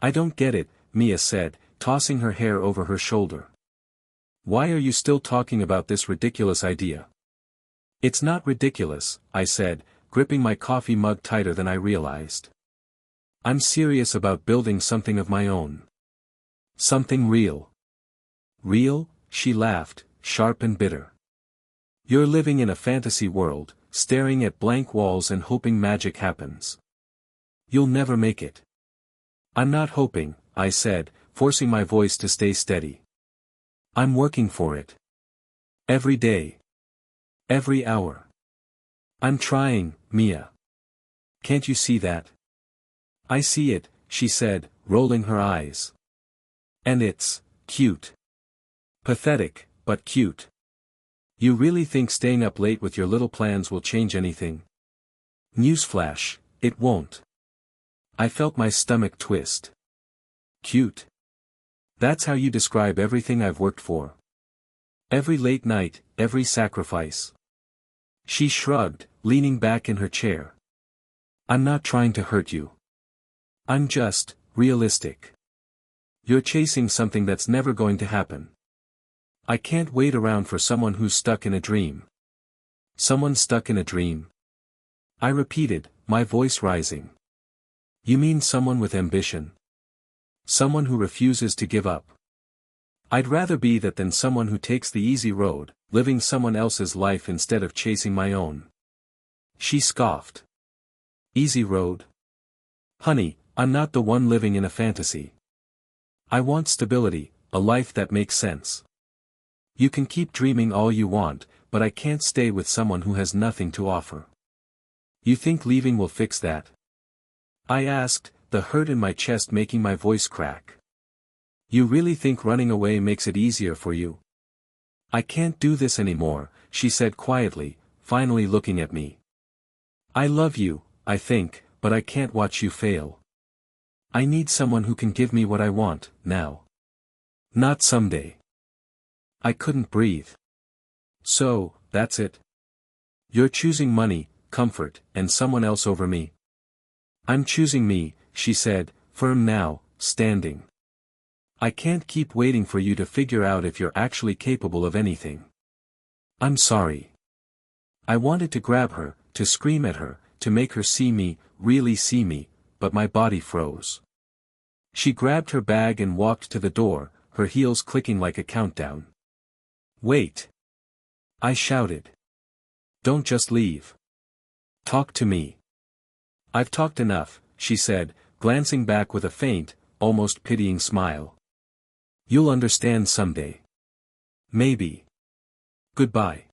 I don't get it, Mia said, tossing her hair over her shoulder. Why are you still talking about this ridiculous idea? It's not ridiculous, I said, gripping my coffee mug tighter than I realized. I'm serious about building something of my own. Something real. Real? She laughed, sharp and bitter. You're living in a fantasy world, staring at blank walls and hoping magic happens. You'll never make it. I'm not hoping, I said, forcing my voice to stay steady. I'm working for it. Every day. Every hour. I'm trying, Mia. Can't you see that? I see it, she said, rolling her eyes. And it's cute. Pathetic, but cute. You really think staying up late with your little plans will change anything? Newsflash, it won't. I felt my stomach twist. Cute. That's how you describe everything I've worked for. Every late night, every sacrifice. She shrugged, leaning back in her chair. I'm not trying to hurt you. I'm just realistic. You're chasing something that's never going to happen. I can't wait around for someone who's stuck in a dream. Someone stuck in a dream? I repeated, my voice rising. You mean someone with ambition? Someone who refuses to give up? I'd rather be that than someone who takes the easy road, living someone else's life instead of chasing my own. She scoffed. Easy road? Honey, I'm not the one living in a fantasy. I want stability, a life that makes sense. You can keep dreaming all you want, but I can't stay with someone who has nothing to offer. You think leaving will fix that? I asked, the hurt in my chest making my voice crack. You really think running away makes it easier for you? I can't do this anymore, she said quietly, finally looking at me. I love you, I think, but I can't watch you fail. I need someone who can give me what I want, now. Not someday. I couldn't breathe. So, that's it. You're choosing money, comfort, and someone else over me. I'm choosing me, she said, firm now, standing. I can't keep waiting for you to figure out if you're actually capable of anything. I'm sorry. I wanted to grab her, to scream at her, to make her see me, really see me, but my body froze. She grabbed her bag and walked to the door, her heels clicking like a countdown. Wait. I shouted. Don't just leave. Talk to me. I've talked enough, she said, glancing back with a faint, almost pitying smile. You'll understand someday. Maybe. Goodbye.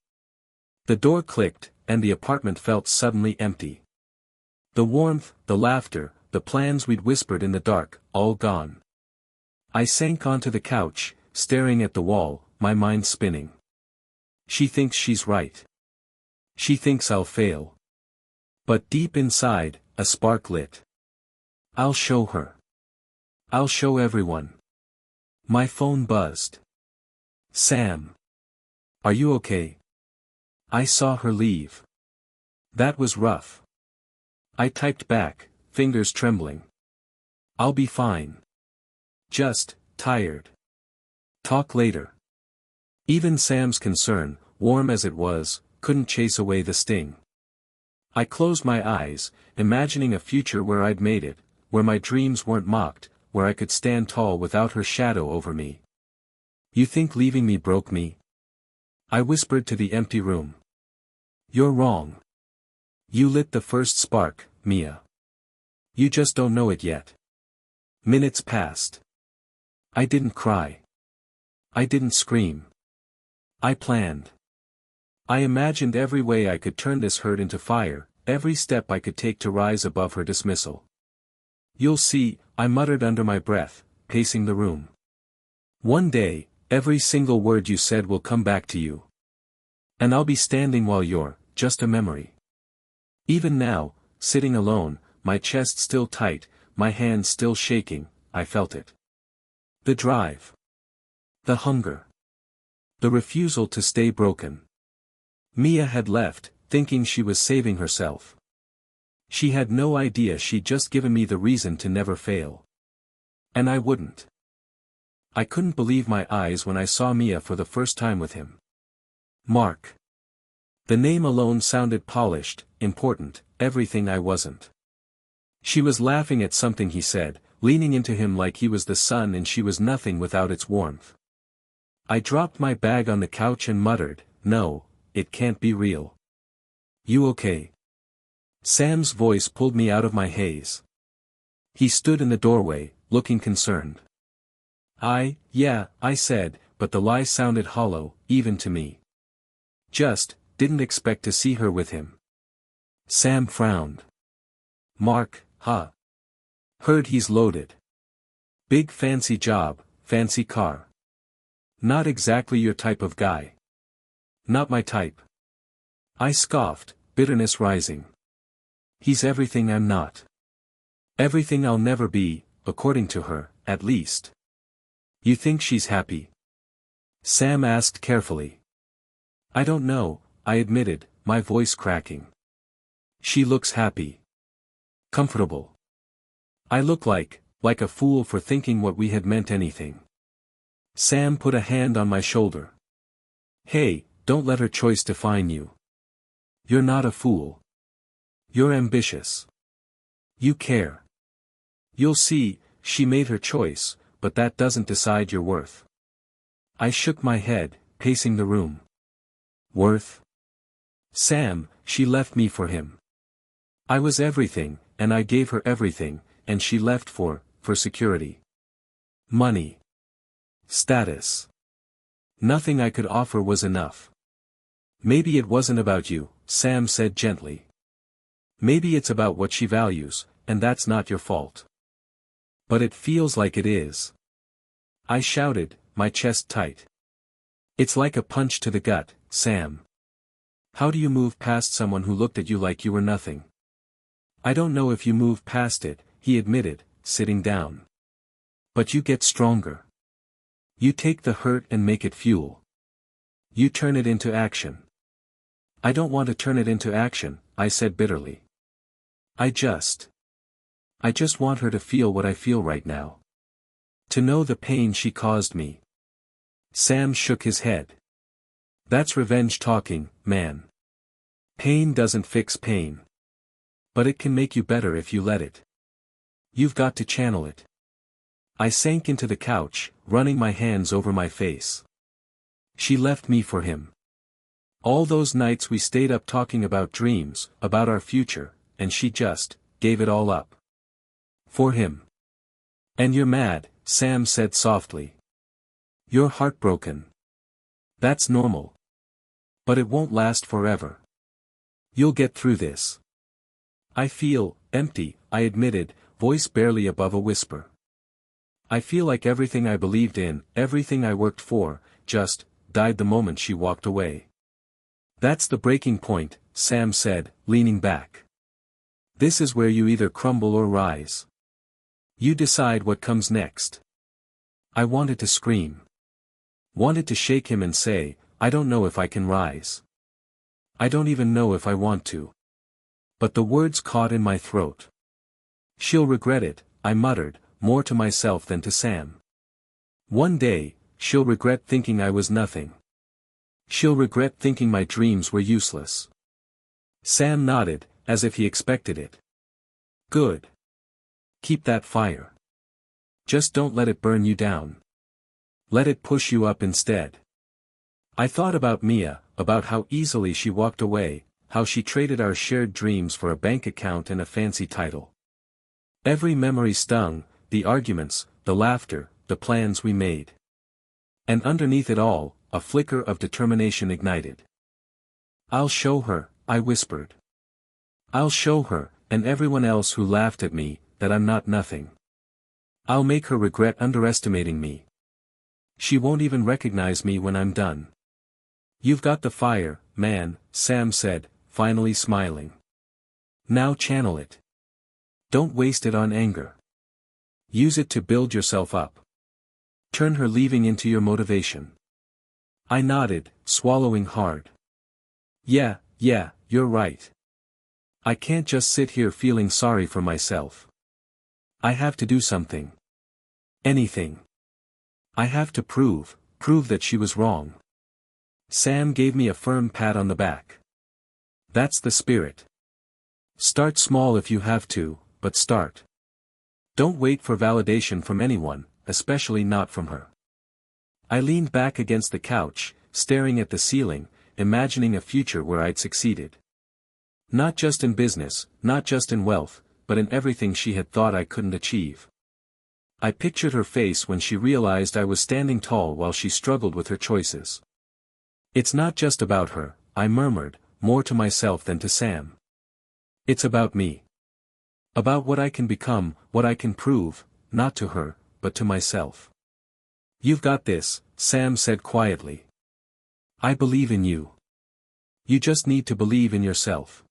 The door clicked, and the apartment felt suddenly empty. The warmth, the laughter, the plans we'd whispered in the dark, all gone. I sank onto the couch, staring at the wall, my mind spinning. She thinks she's right. She thinks I'll fail. But deep inside, a spark lit. I'll show her. I'll show everyone. My phone buzzed. Sam. Are you okay? I saw her leave. That was rough. I typed back, fingers trembling. I'll be fine. Just, tired. Talk later. Even Sam's concern, warm as it was, couldn't chase away the sting. I closed my eyes, imagining a future where I'd made it, where my dreams weren't mocked, where I could stand tall without her shadow over me. You think leaving me broke me? I whispered to the empty room. You're wrong. You lit the first spark, Mia. You just don't know it yet. Minutes passed. I didn't cry. I didn't scream. I planned. I imagined every way I could turn this hurt into fire, every step I could take to rise above her dismissal. You'll see, I muttered under my breath, pacing the room. One day, every single word you said will come back to you. And I'll be standing while you're, just a memory. Even now, sitting alone, my chest still tight, my hands still shaking, I felt it. The drive. The hunger. The refusal to stay broken. Mia had left, thinking she was saving herself. She had no idea she'd just given me the reason to never fail. And I wouldn't. I couldn't believe my eyes when I saw Mia for the first time with him. Mark. The name alone sounded polished, important, everything I wasn't. She was laughing at something he said, leaning into him like he was the sun and she was nothing without its warmth. I dropped my bag on the couch and muttered, "No, it can't be real." "You okay?" Sam's voice pulled me out of my haze. He stood in the doorway, looking concerned. Yeah, I said, but the lie sounded hollow, even to me. Just, didn't expect to see her with him. Sam frowned. "Mark, huh? Heard he's loaded. Big fancy job, fancy car. Not exactly your type of guy." "Not my type." I scoffed, bitterness rising. "He's everything I'm not. Everything I'll never be, according to her, at least." "You think she's happy?" Sam asked carefully. "I don't know," I admitted, my voice cracking. "She looks happy. Comfortable. I look like a fool for thinking what we had meant anything." Sam put a hand on my shoulder. "Hey, don't let her choice define you. You're not a fool. You're ambitious. You care. You'll see, she made her choice, but that doesn't decide your worth." I shook my head, pacing the room. "Worth? Sam, she left me for him. I was everything, and I gave her everything, and she left for security. Money. Status. Nothing I could offer was enough." "Maybe it wasn't about you," Sam said gently. "Maybe it's about what she values, and that's not your fault." "But it feels like it is." I shouted, my chest tight. "It's like a punch to the gut, Sam. How do you move past someone who looked at you like you were nothing?" "I don't know if you move past it," he admitted, sitting down. "But you get stronger. You take the hurt and make it fuel. You turn it into action." "I don't want to turn it into action," I said bitterly. I just want her to feel what I feel right now. To know the pain she caused me." Sam shook his head. "That's revenge talking, man. Pain doesn't fix pain. But it can make you better if you let it. You've got to channel it." I sank into the couch, running my hands over my face. She left me for him. All those nights we stayed up talking about dreams, about our future, and she just gave it all up. For him. "And you're mad," Sam said softly. "You're heartbroken. That's normal. But it won't last forever. You'll get through this." "I feel empty," I admitted, voice barely above a whisper. "I feel like everything I believed in, everything I worked for, just died the moment she walked away." "That's the breaking point," Sam said, leaning back. "This is where you either crumble or rise. You decide what comes next." I wanted to scream. Wanted to shake him and say, "I don't know if I can rise. I don't even know if I want to." But the words caught in my throat. "She'll regret it," I muttered, more to myself than to Sam. "One day, she'll regret thinking I was nothing. She'll regret thinking my dreams were useless." Sam nodded, as if he expected it. "Good. Keep that fire. Just don't let it burn you down. Let it push you up instead." I thought about Mia, about how easily she walked away, how she traded our shared dreams for a bank account and a fancy title. Every memory stung, the arguments, the laughter, the plans we made. And underneath it all, a flicker of determination ignited. "I'll show her," I whispered. "I'll show her, and everyone else who laughed at me, that I'm not nothing. I'll make her regret underestimating me. She won't even recognize me when I'm done." "You've got the fire, man," Sam said, finally smiling. "Now channel it. Don't waste it on anger. Use it to build yourself up. Turn her leaving into your motivation." I nodded, swallowing hard. Yeah, you're right. I can't just sit here feeling sorry for myself. I have to do something. Anything. I have to prove that she was wrong. Sam gave me a firm pat on the back. That's the spirit. Start small if you have to, but start. Don't wait for validation from anyone, especially not from her. I leaned back against the couch, staring at the ceiling, imagining a future where I'd succeeded. Not just in business, not just in wealth, but in everything she had thought I couldn't achieve. I pictured her face when she realized I was standing tall while she struggled with her choices. It's not just about her, I murmured, more to myself than to Sam. It's about me. About what I can become, what I can prove, not to her, but to myself. You've got this, Sam said quietly. I believe in you. You just need to believe in yourself.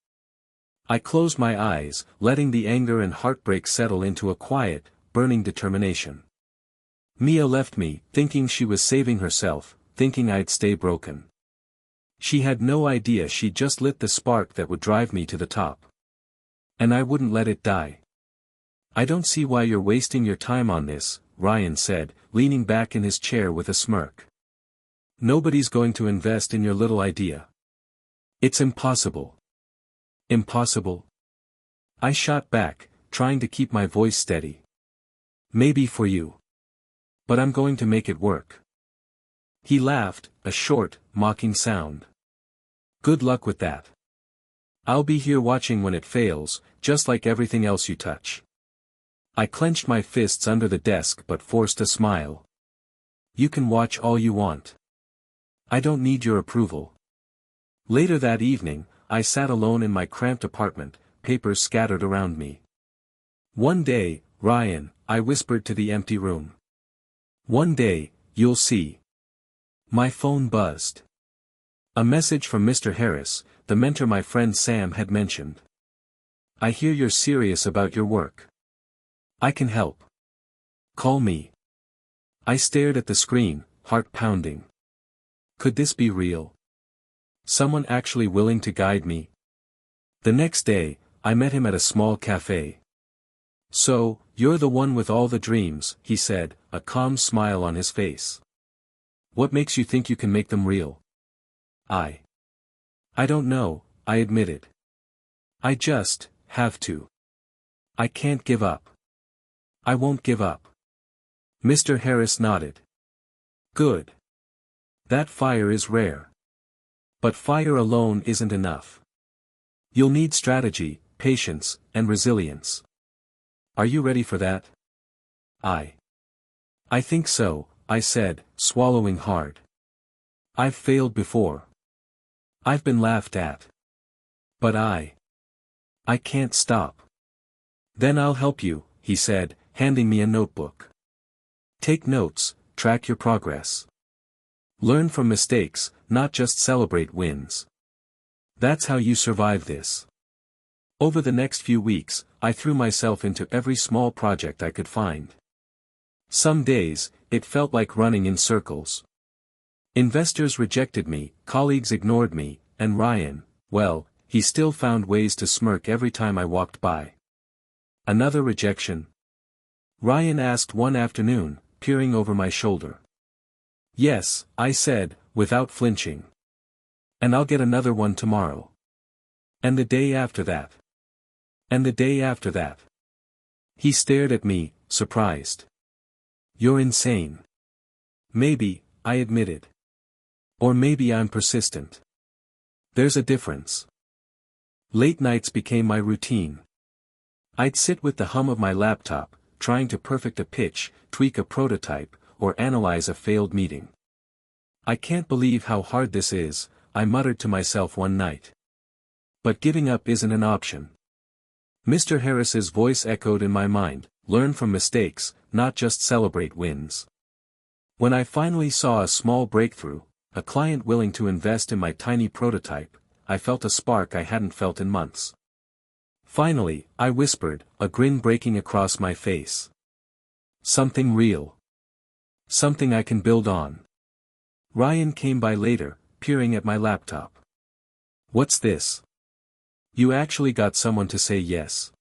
I closed my eyes, letting the anger and heartbreak settle into a quiet, burning determination. Mia left me, thinking she was saving herself, thinking I'd stay broken. She had no idea she'd just lit the spark that would drive me to the top. And I wouldn't let it die. I don't see why you're wasting your time on this, Ryan said, leaning back in his chair with a smirk. Nobody's going to invest in your little idea. It's impossible. Impossible? I shot back, trying to keep my voice steady. Maybe for you. But I'm going to make it work. He laughed, a short, mocking sound. Good luck with that. I'll be here watching when it fails, just like everything else you touch. I clenched my fists under the desk but forced a smile. You can watch all you want. I don't need your approval. Later that evening, I sat alone in my cramped apartment, papers scattered around me. One day, Ryan, I whispered to the empty room. One day, you'll see. My phone buzzed. A message from Mr. Harris, the mentor my friend Sam had mentioned. I hear you're serious about your work. I can help. Call me. I stared at the screen, heart pounding. Could this be real? Someone actually willing to guide me? The next day, I met him at a small cafe. So, you're the one with all the dreams, he said, a calm smile on his face. What makes you think you can make them real? I don't know, I admitted. I just have to. I can't give up. I won't give up. Mr. Harris nodded. Good. That fire is rare. But fire alone isn't enough. You'll need strategy, patience, and resilience. Are you ready for that? I think so, I said, swallowing hard. I've failed before. I've been laughed at. But I can't stop. Then I'll help you, he said, handing me a notebook. Take notes, track your progress. Learn from mistakes, not just celebrate wins. That's how you survive this. Over the next few weeks, I threw myself into every small project I could find. Some days, it felt like running in circles. Investors rejected me, colleagues ignored me, and Ryan, well, he still found ways to smirk every time I walked by. Another rejection? Ryan asked one afternoon, peering over my shoulder. Yes, I said, without flinching. And I'll get another one tomorrow. And the day after that. And the day after that. He stared at me, surprised. You're insane. Maybe, I admitted. Or maybe I'm persistent. There's a difference. Late nights became my routine. I'd sit with the hum of my laptop, trying to perfect a pitch, tweak a prototype, or analyze a failed meeting. I can't believe how hard this is, I muttered to myself one night. But giving up isn't an option. Mr. Harris's voice echoed in my mind, learn from mistakes, not just celebrate wins. When I finally saw a small breakthrough, a client willing to invest in my tiny prototype, I felt a spark I hadn't felt in months. Finally, I whispered, a grin breaking across my face. Something real. Something I can build on. Ryan came by later, peering at my laptop. What's this? You actually got someone to say yes.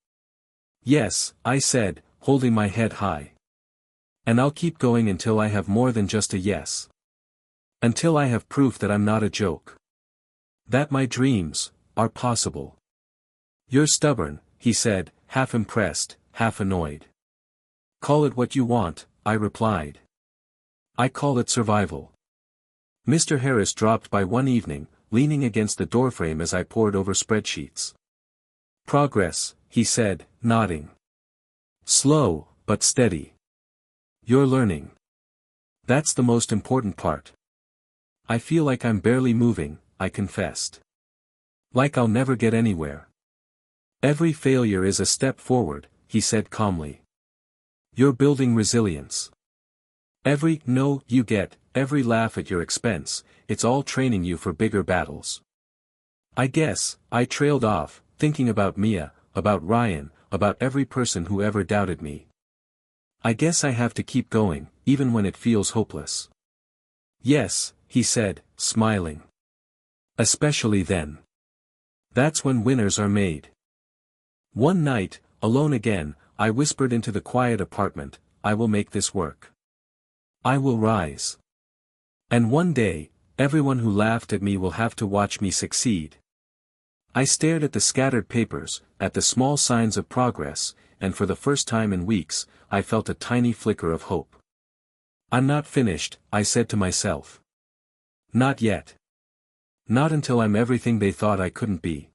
Yes, I said, holding my head high. And I'll keep going until I have more than just a yes. Until I have proof that I'm not a joke. That my dreams are possible. You're stubborn, he said, half impressed, half annoyed. Call it what you want, I replied. I call it survival. Mr. Harris dropped by one evening, leaning against the doorframe as I pored over spreadsheets. Progress, he said, nodding. Slow, but steady. You're learning. That's the most important part. I feel like I'm barely moving, I confessed. Like I'll never get anywhere. Every failure is a step forward, he said calmly. You're building resilience. Every no you get, every laugh at your expense, it's all training you for bigger battles. I guess, I trailed off, thinking about Mia, about Ryan, about every person who ever doubted me. I guess I have to keep going, even when it feels hopeless. Yes, he said, smiling. Especially then. That's when winners are made. One night, alone again, I whispered into the quiet apartment, I will make this work. I will rise. And one day, everyone who laughed at me will have to watch me succeed. I stared at the scattered papers, at the small signs of progress, and for the first time in weeks, I felt a tiny flicker of hope. I'm not finished, I said to myself. Not yet. Not until I'm everything they thought I couldn't be.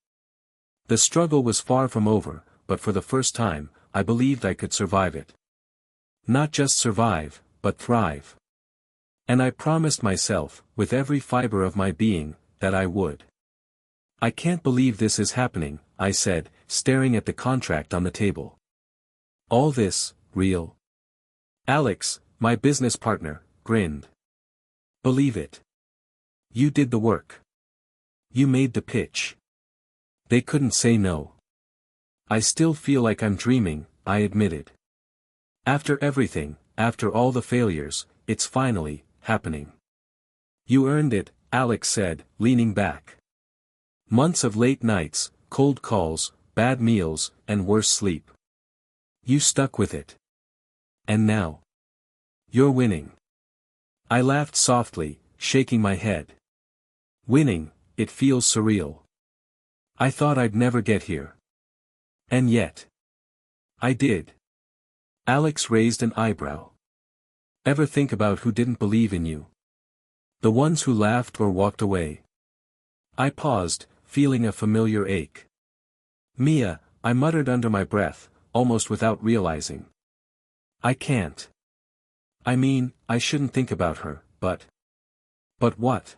The struggle was far from over, but for the first time, I believed I could survive it. Not just survive, but thrive. And I promised myself, with every fiber of my being, that I would. I can't believe this is happening, I said, staring at the contract on the table. All this, real? Alex, my business partner, grinned. Believe it. You did the work. You made the pitch. They couldn't say no. I still feel like I'm dreaming, I admitted. After everything, after all the failures, it's finally happening. You earned it, Alex said, leaning back. Months of late nights, cold calls, bad meals, and worse sleep. You stuck with it. And now? You're winning. I laughed softly, shaking my head. Winning, it feels surreal. I thought I'd never get here. And yet. I did. Alex raised an eyebrow. Ever think about who didn't believe in you? The ones who laughed or walked away. I paused, feeling a familiar ache. Mia, I muttered under my breath, almost without realizing. I can't. I mean, I shouldn't think about her, but... But what?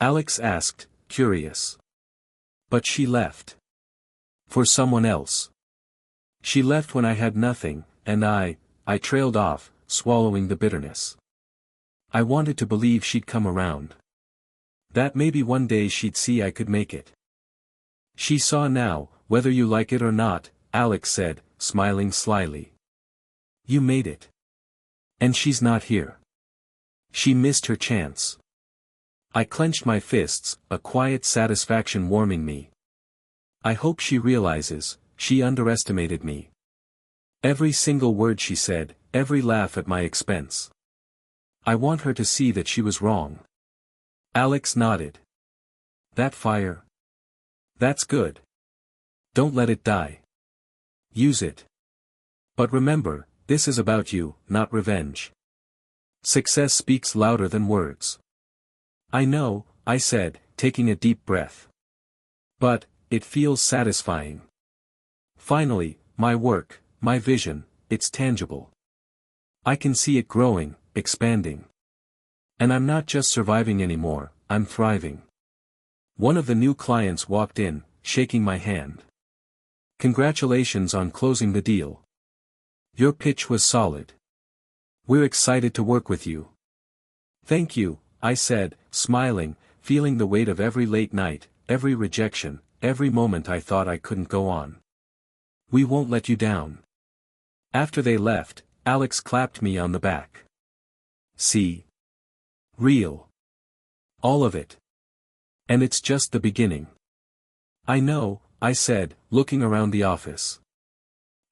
Alex asked, curious. But she left. For someone else. She left when I had nothing, and I trailed off, swallowing the bitterness. I wanted to believe she'd come around. That maybe one day she'd see I could make it. She saw now, whether you like it or not, Alex said, smiling slyly. You made it. And she's not here. She missed her chance. I clenched my fists, a quiet satisfaction warming me. I hope she realizes, she underestimated me. Every single word she said, every laugh at my expense. I want her to see that she was wrong. Alex nodded. That fire. That's good. Don't let it die. Use it. But remember, this is about you, not revenge. Success speaks louder than words. I know, I said, taking a deep breath. But, it feels satisfying. Finally, my work, my vision, it's tangible. I can see it growing, expanding. And I'm not just surviving anymore, I'm thriving. One of the new clients walked in, shaking my hand. Congratulations on closing the deal. Your pitch was solid. We're excited to work with you. Thank you, I said, smiling, feeling the weight of every late night, every rejection, every moment I thought I couldn't go on. We won't let you down. After they left, Alex clapped me on the back. See? Real. All of it. And it's just the beginning. I know, I said, looking around the office.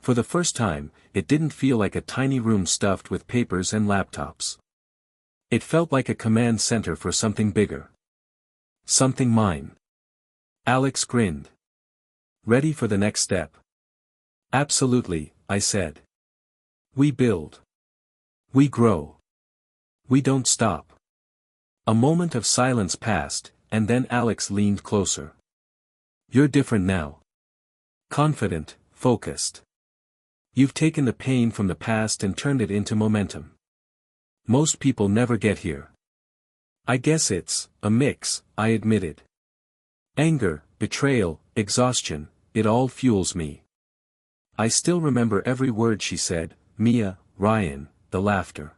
For the first time, it didn't feel like a tiny room stuffed with papers and laptops. It felt like a command center for something bigger. Something mine. Alex grinned. Ready for the next step? Absolutely, I said. We build. We grow. We don't stop. A moment of silence passed, and then Alex leaned closer. You're different now. Confident, focused. You've taken the pain from the past and turned it into momentum. Most people never get here. I guess it's a mix, I admitted. Anger, betrayal, exhaustion, it all fuels me. I still remember every word she said, Mia, Ryan, the laughter.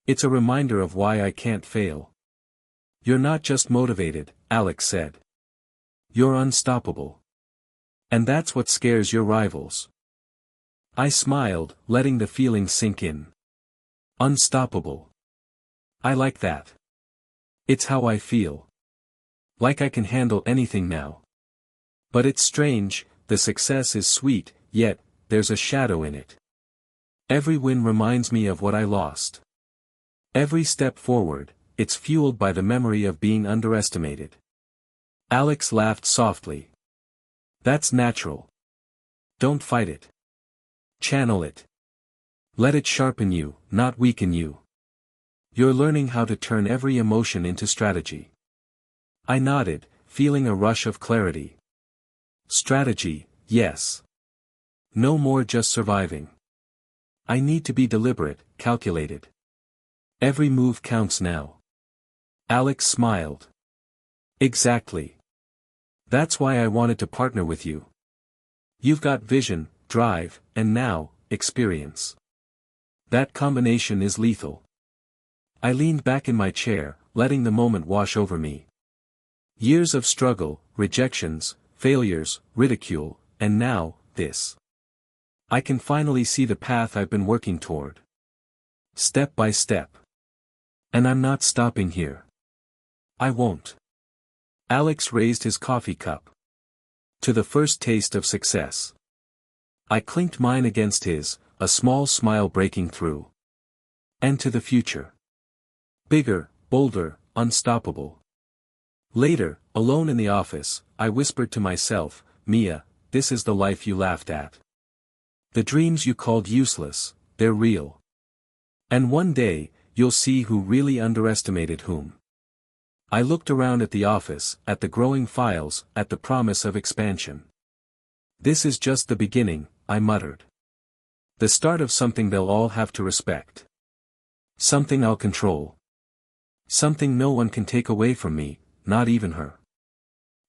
It's a reminder of why I can't fail. You're not just motivated, Alex said. You're unstoppable. And that's what scares your rivals. I smiled, letting the feeling sink in. Unstoppable. I like that. It's how I feel. Like I can handle anything now. But it's strange, the success is sweet, yet, there's a shadow in it. Every win reminds me of what I lost. Every step forward, it's fueled by the memory of being underestimated. Alex laughed softly. That's natural. Don't fight it. Channel it. Let it sharpen you, not weaken you. You're learning how to turn every emotion into strategy. I nodded, feeling a rush of clarity. Strategy, yes. No more just surviving. I need to be deliberate, calculated. Every move counts now. Alex smiled. Exactly. That's why I wanted to partner with you. You've got vision, drive, and now, experience. That combination is lethal. I leaned back in my chair, letting the moment wash over me. Years of struggle, rejections, failures, ridicule, and now, this. I can finally see the path I've been working toward. Step by step. And I'm not stopping here. I won't. Alex raised his coffee cup. To the first taste of success. I clinked mine against his, a small smile breaking through. And to the future. Bigger, bolder, unstoppable. Later, alone in the office, I whispered to myself, Mia, this is the life you laughed at. The dreams you called useless, they're real. And one day, you'll see who really underestimated whom. I looked around at the office, at the growing files, at the promise of expansion. This is just the beginning, I muttered. The start of something they'll all have to respect. Something I'll control. Something no one can take away from me, not even her.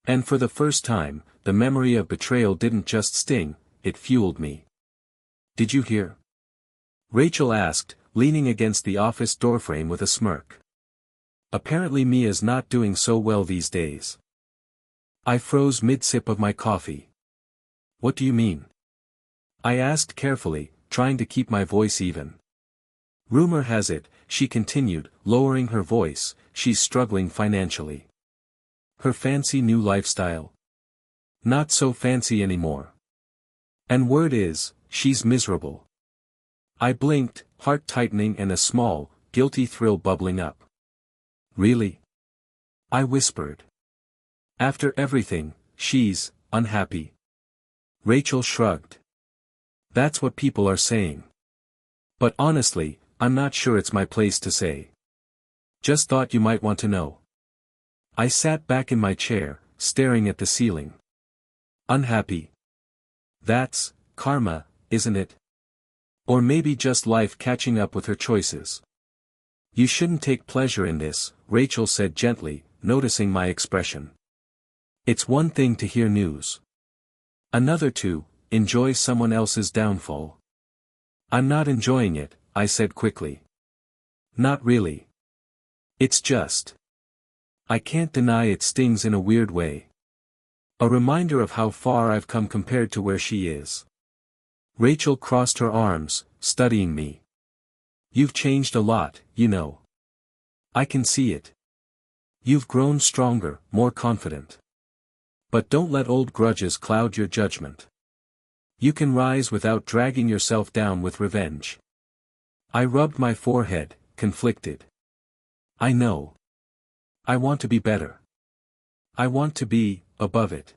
And for the first time, the memory of betrayal didn't just sting, it fueled me. Did you hear? Rachel asked, leaning against the office doorframe with a smirk. Apparently Mia's not doing so well these days. I froze mid-sip of my coffee. What do you mean? I asked carefully, trying to keep my voice even. Rumor has it, she continued, lowering her voice, she's struggling financially. Her fancy new lifestyle? Not so fancy anymore. And word is, she's miserable. I blinked, heart tightening and a small, guilty thrill bubbling up. Really? I whispered. After everything, she's unhappy. Rachel shrugged. That's what people are saying. But honestly, I'm not sure it's my place to say. Just thought you might want to know. I sat back in my chair, staring at the ceiling. Unhappy. That's karma, isn't it? Or maybe just life catching up with her choices. You shouldn't take pleasure in this, Rachel said gently, noticing my expression. It's one thing to hear news. Another to enjoy someone else's downfall. I'm not enjoying it, I said quickly. Not really. It's just. I can't deny it stings in a weird way. A reminder of how far I've come compared to where she is. Rachel crossed her arms, studying me. You've changed a lot, you know. I can see it. You've grown stronger, more confident. But don't let old grudges cloud your judgment. You can rise without dragging yourself down with revenge. I rubbed my forehead, conflicted. I know. I want to be better. I want to be above it.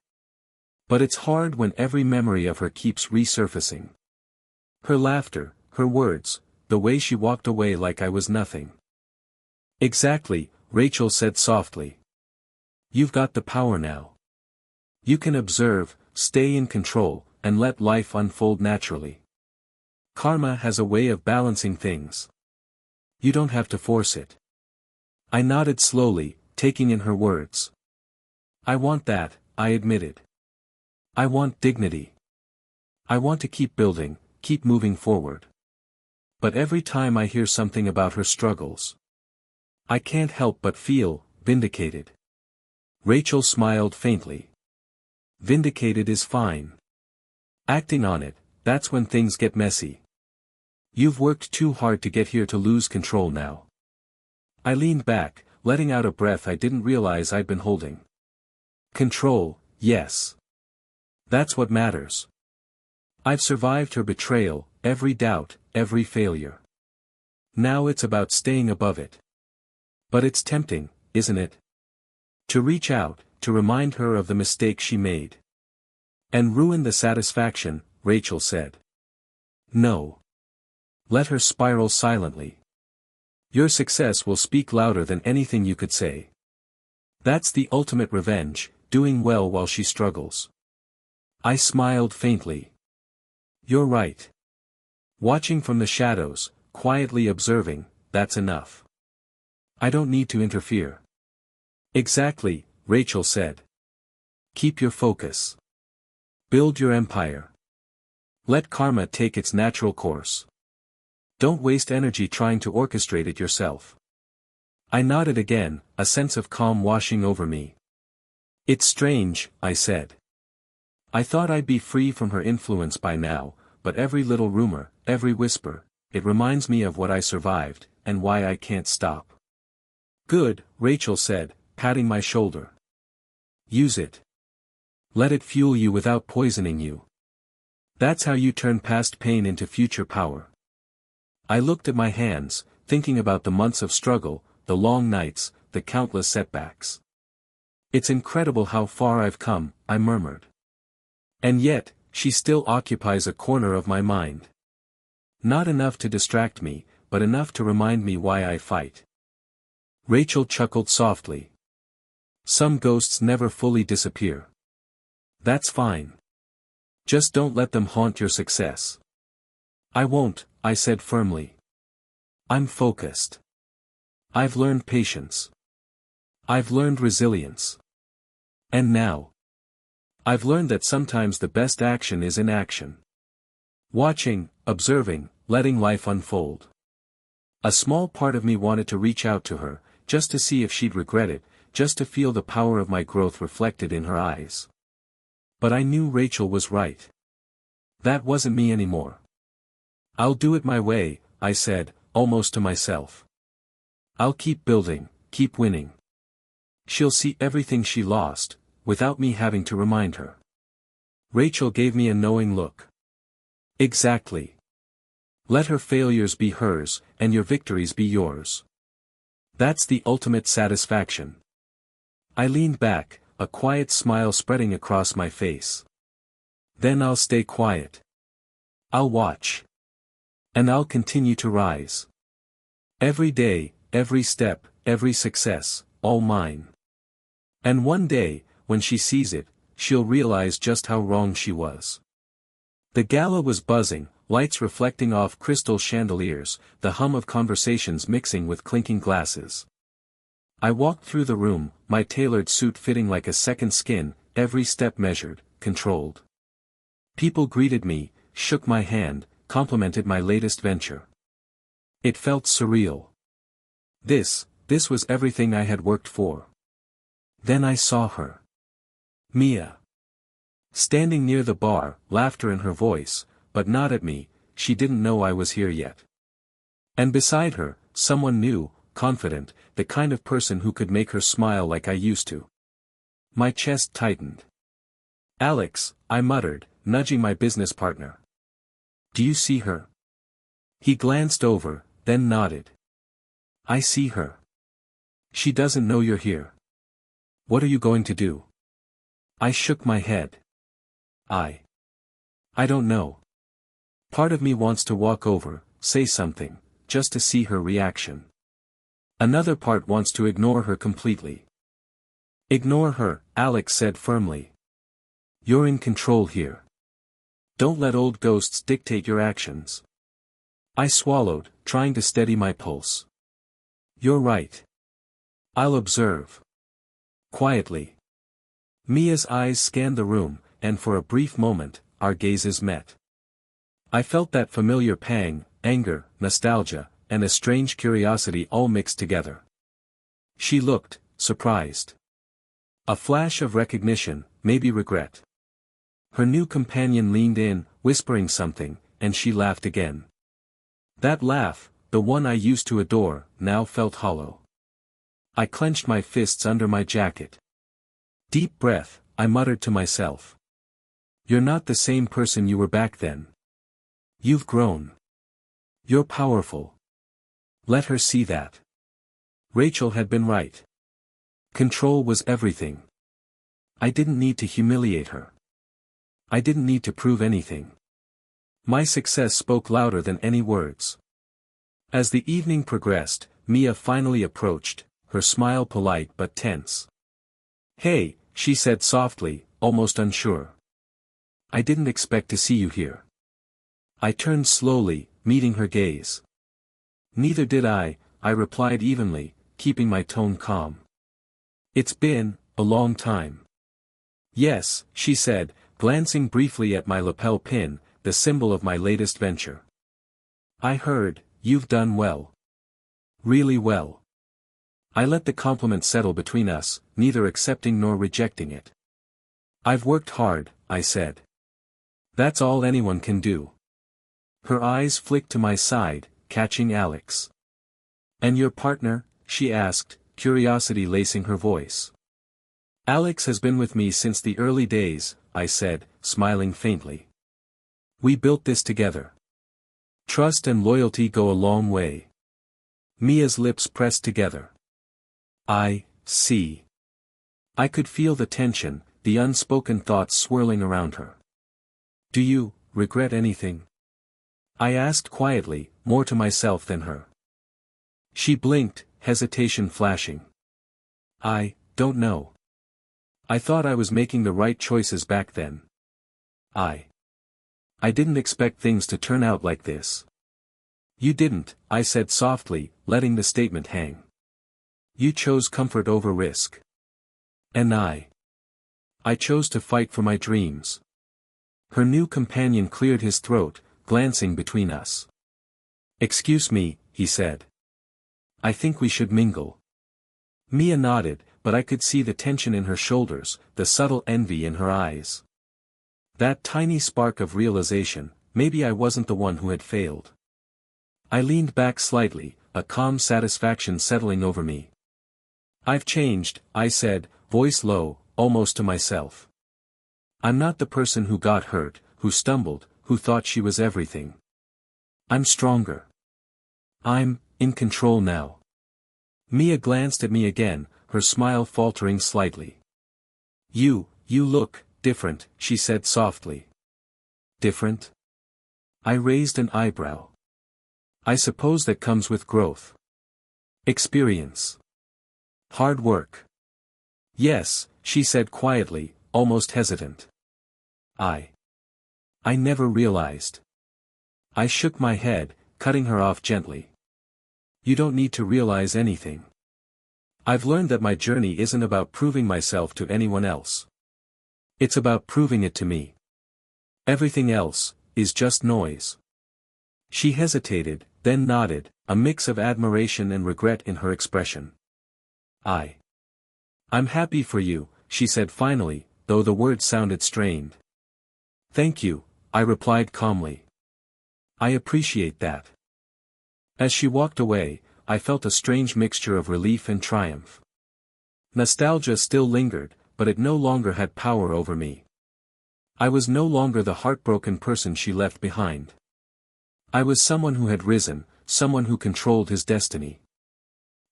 But it's hard when every memory of her keeps resurfacing. Her laughter, her words, the way she walked away like I was nothing. Exactly, Rachel said softly. You've got the power now. You can observe, stay in control, and let life unfold naturally. Karma has a way of balancing things. You don't have to force it. I nodded slowly, taking in her words. I want that, I admitted. I want dignity. I want to keep building, keep moving forward. But every time I hear something about her struggles, I can't help but feel vindicated. Rachel smiled faintly. Vindicated is fine. Acting on it, that's when things get messy. You've worked too hard to get here to lose control now. I leaned back, letting out a breath I didn't realize I'd been holding. Control, yes. That's what matters. I've survived her betrayal, every doubt, every failure. Now it's about staying above it. But it's tempting, isn't it? To reach out, to remind her of the mistake she made. And ruin the satisfaction, Rachel said. No. Let her spiral silently. Your success will speak louder than anything you could say. That's the ultimate revenge, doing well while she struggles. I smiled faintly. You're right. Watching from the shadows, quietly observing, that's enough. I don't need to interfere. Exactly, Rachel said. Keep your focus. Build your empire. Let karma take its natural course. Don't waste energy trying to orchestrate it yourself. I nodded again, a sense of calm washing over me. It's strange, I said. I thought I'd be free from her influence by now, but every little rumor, every whisper, it reminds me of what I survived, and why I can't stop. Good, Rachel said, patting my shoulder. Use it. Let it fuel you without poisoning you. That's how you turn past pain into future power. I looked at my hands, thinking about the months of struggle, the long nights, the countless setbacks. It's incredible how far I've come, I murmured. And yet, she still occupies a corner of my mind. Not enough to distract me, but enough to remind me why I fight. Rachel chuckled softly. Some ghosts never fully disappear. That's fine. Just don't let them haunt your success. I won't, I said firmly. I'm focused. I've learned patience. I've learned resilience. And now, I've learned that sometimes the best action is inaction. Watching, observing, letting life unfold. A small part of me wanted to reach out to her, just to see if she'd regret it, just to feel the power of my growth reflected in her eyes. But I knew Rachel was right. That wasn't me anymore. I'll do it my way, I said, almost to myself. I'll keep building, keep winning. She'll see everything she lost, without me having to remind her. Rachel gave me a knowing look. Exactly. Let her failures be hers, and your victories be yours. That's the ultimate satisfaction. I leaned back, a quiet smile spreading across my face. Then I'll stay quiet. I'll watch. And I'll continue to rise. Every day, every step, every success, all mine. And one day, when she sees it, she'll realize just how wrong she was. The gala was buzzing, lights reflecting off crystal chandeliers, the hum of conversations mixing with clinking glasses. I walked through the room, my tailored suit fitting like a second skin, every step measured, controlled. People greeted me, shook my hand, complimented my latest venture. It felt surreal. This was everything I had worked for. Then I saw her. Mia. Standing near the bar, laughter in her voice, but not at me, she didn't know I was here yet. And beside her, someone new, confident, the kind of person who could make her smile like I used to. My chest tightened. Alex, I muttered, nudging my business partner. Do you see her? He glanced over, then nodded. I see her. She doesn't know you're here. What are you going to do? I shook my head. I don't know. Part of me wants to walk over, say something, just to see her reaction. Another part wants to ignore her completely. Ignore her, Alex said firmly. You're in control here. Don't let old ghosts dictate your actions. I swallowed, trying to steady my pulse. You're right. I'll observe. Quietly. Mia's eyes scanned the room, and for a brief moment, our gazes met. I felt that familiar pang, anger, nostalgia, and a strange curiosity all mixed together. She looked, surprised. A flash of recognition, maybe regret. Her new companion leaned in, whispering something, and she laughed again. That laugh, the one I used to adore, now felt hollow. I clenched my fists under my jacket. Deep breath, I muttered to myself. You're not the same person you were back then. You've grown. You're powerful. Let her see that. Rachel had been right. Control was everything. I didn't need to humiliate her. I didn't need to prove anything. My success spoke louder than any words. As the evening progressed, Mia finally approached, her smile polite but tense. Hey, she said softly, almost unsure. I didn't expect to see you here. I turned slowly, meeting her gaze. Neither did I replied evenly, keeping my tone calm. It's been a long time. Yes, she said, glancing briefly at my lapel pin, the symbol of my latest venture. I heard, you've done well. Really well. I let the compliment settle between us, neither accepting nor rejecting it. I've worked hard, I said. That's all anyone can do. Her eyes flicked to my side, catching Alex. And your partner? She asked, curiosity lacing her voice. Alex has been with me since the early days, I said, smiling faintly. We built this together. Trust and loyalty go a long way. Mia's lips pressed together. I see. I could feel the tension, the unspoken thoughts swirling around her. Do you regret anything? I asked quietly, more to myself than her. She blinked, hesitation flashing. I don't know. I thought I was making the right choices back then. I didn't expect things to turn out like this. You didn't, I said softly, letting the statement hang. You chose comfort over risk. And I chose to fight for my dreams. Her new companion cleared his throat, glancing between us. Excuse me, he said. I think we should mingle. Mia nodded, but I could see the tension in her shoulders, the subtle envy in her eyes. That tiny spark of realization, maybe I wasn't the one who had failed. I leaned back slightly, a calm satisfaction settling over me. I've changed, I said, voice low, almost to myself. I'm not the person who got hurt, who stumbled, who thought she was everything. I'm stronger. I'm in control now. Mia glanced at me again, her smile faltering slightly. You look different, she said softly. Different? I raised an eyebrow. I suppose that comes with growth. Experience. Hard work. Yes, she said quietly, almost hesitant. I never realized. I shook my head, cutting her off gently. You don't need to realize anything. I've learned that my journey isn't about proving myself to anyone else. It's about proving it to me. Everything else is just noise. She hesitated, then nodded, a mix of admiration and regret in her expression. I'm happy for you, she said finally, though the words sounded strained. Thank you, I replied calmly. I appreciate that. As she walked away, I felt a strange mixture of relief and triumph. Nostalgia still lingered, but it no longer had power over me. I was no longer the heartbroken person she left behind. I was someone who had risen, someone who controlled his destiny.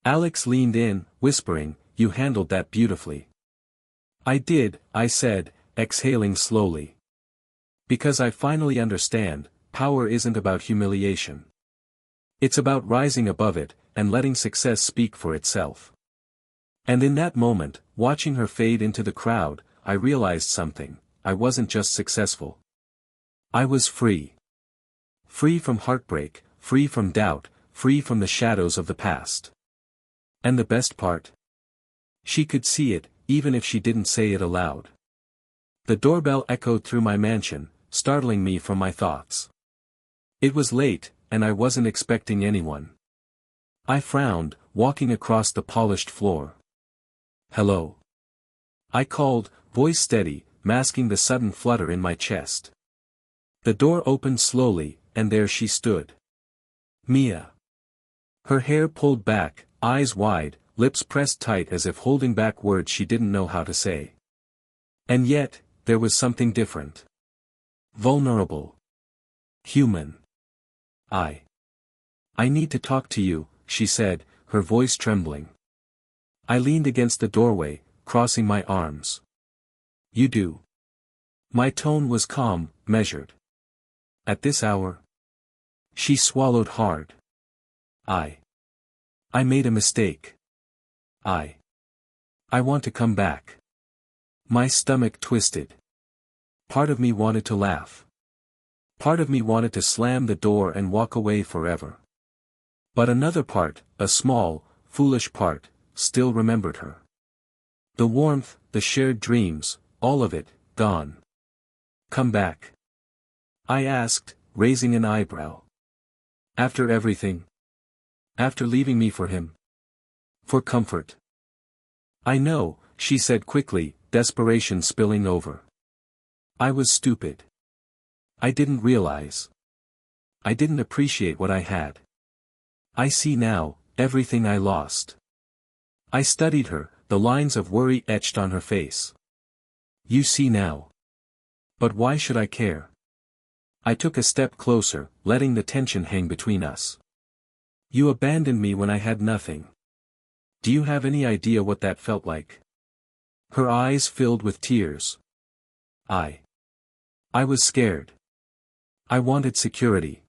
Alex leaned in, whispering, "You handled that beautifully." "I did," I said, exhaling slowly. "Because I finally understand, power isn't about humiliation. It's about rising above it, and letting success speak for itself." And in that moment, watching her fade into the crowd, I realized something: I wasn't just successful. I was free. Free from heartbreak, free from doubt, free from the shadows of the past. And the best part? She could see it, even if she didn't say it aloud. The doorbell echoed through my mansion, startling me from my thoughts. It was late, and I wasn't expecting anyone. I frowned, walking across the polished floor. "Hello?" I called, voice steady, masking the sudden flutter in my chest. The door opened slowly, and there she stood. Mia. Her hair pulled back, eyes wide, lips pressed tight as if holding back words she didn't know how to say. And yet, there was something different. Vulnerable. Human. I need to talk to you," she said, her voice trembling. I leaned against the doorway, crossing my arms. "You do?" My tone was calm, measured. "At this hour?" She swallowed hard. I made a mistake. I want to come back." My stomach twisted. Part of me wanted to laugh. Part of me wanted to slam the door and walk away forever. But another part, a small, foolish part, still remembered her. The warmth, the shared dreams, all of it, gone. "Come back?" I asked, raising an eyebrow. "After everything? After leaving me for him? For comfort?" "I know," she said quickly, desperation spilling over. "I was stupid. I didn't realize. I didn't appreciate what I had. I see now, everything I lost." I studied her, the lines of worry etched on her face. "You see now. But why should I care?" I took a step closer, letting the tension hang between us. "You abandoned me when I had nothing. Do you have any idea what that felt like?" Her eyes filled with tears. I was scared. I wanted security.